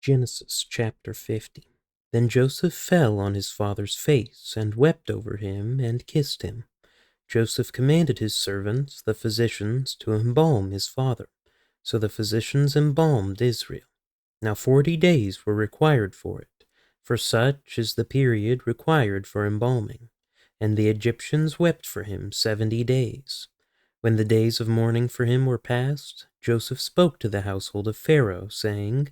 Genesis chapter 50. Then Joseph fell on his father's face, and wept over him, and kissed him. Joseph commanded his servants, the physicians, to embalm his father. So the physicians embalmed Israel. Now 40 days were required for it, for such is the period required for embalming. And the Egyptians wept for him 70 days. When the days of mourning for him were past, Joseph spoke to the household of Pharaoh, saying,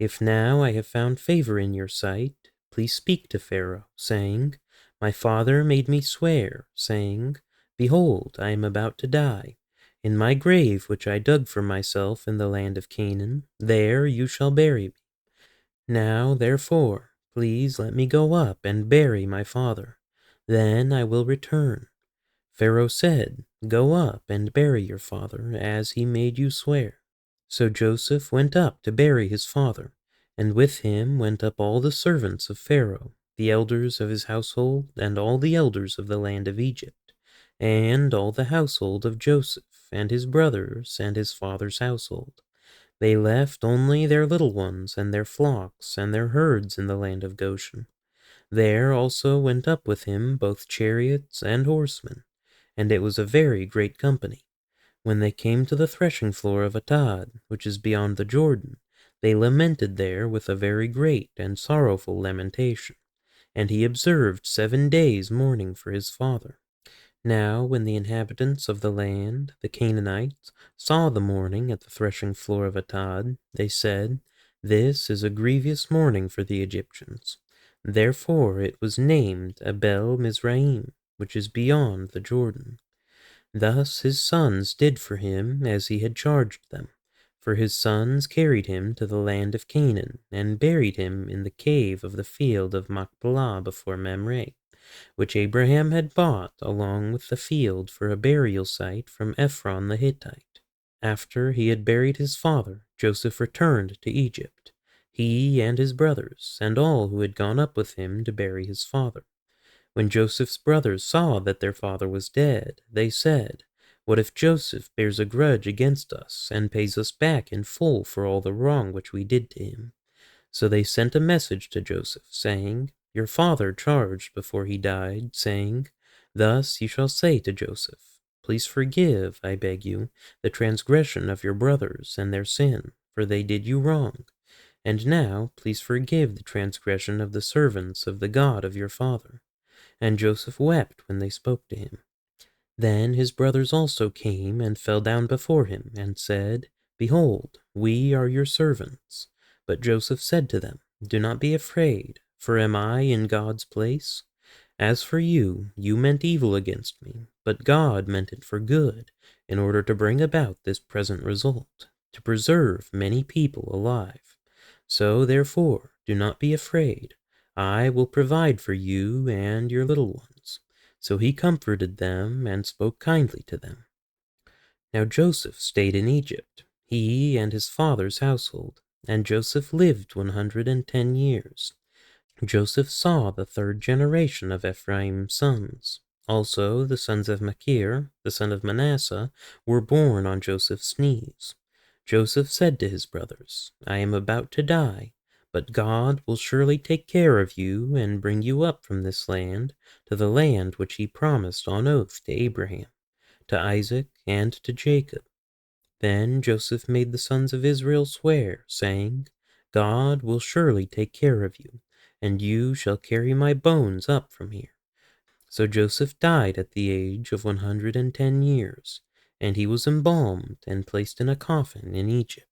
If now I have found favor in your sight, please speak to Pharaoh, saying, My father made me swear, saying, Behold, I am about to die. In my grave which I dug for myself in the land of Canaan, there you shall bury me. Now, therefore, please let me go up and bury my father. Then I will return. Pharaoh said, Go up and bury your father, as he made you swear. So Joseph went up to bury his father, and with him went up all the servants of Pharaoh, the elders of his household, and all the elders of the land of Egypt, and all the household of Joseph, and his brothers, and his father's household. They left only their little ones, and their flocks, and their herds in the land of Goshen. There also went up with him both chariots and horsemen, and it was a very great company. When they came to the threshing floor of Atad, which is beyond the Jordan, they lamented there with a very great and sorrowful lamentation. And he observed 7 days mourning for his father. Now when the inhabitants of the land, the Canaanites, saw the mourning at the threshing floor of Atad, they said, This is a grievous mourning for the Egyptians. Therefore it was named Abel Mizraim, which is beyond the Jordan. Thus his sons did for him as he had charged them. For his sons carried him to the land of Canaan, and buried him in the cave of the field of Machpelah before Mamre, which Abraham had bought along with the field for a burial site from Ephron the Hittite. After he had buried his father, Joseph returned to Egypt, he and his brothers, and all who had gone up with him to bury his father. When Joseph's brothers saw that their father was dead, they said, What if Joseph bears a grudge against us, and pays us back in full for all the wrong which we did to him? So they sent a message to Joseph, saying, Your father charged before he died, saying, Thus you shall say to Joseph, Please forgive, I beg you, the transgression of your brothers and their sin, for they did you wrong. And now please forgive the transgression of the servants of the God of your father. And Joseph wept when they spoke to him. Then his brothers also came and fell down before him, and said, Behold, we are your servants. But Joseph said to them, Do not be afraid, for am I in God's place? As for you, you meant evil against me, but God meant it for good, in order to bring about this present result, to preserve many people alive. So therefore, do not be afraid. I will provide for you and your little ones. So he comforted them and spoke kindly to them. Now Joseph stayed in Egypt, he and his father's household, and Joseph lived 110 years. Joseph saw the third generation of Ephraim's sons. Also the sons of Machir, the son of Manasseh, were born on Joseph's knees. Joseph said to his brothers, I am about to die, but God will surely take care of you and bring you up from this land to the land which he promised on oath to Abraham, to Isaac, and to Jacob. Then Joseph made the sons of Israel swear, saying, God will surely take care of you, and you shall carry my bones up from here. So Joseph died at the age of 110 years, and he was embalmed and placed in a coffin in Egypt.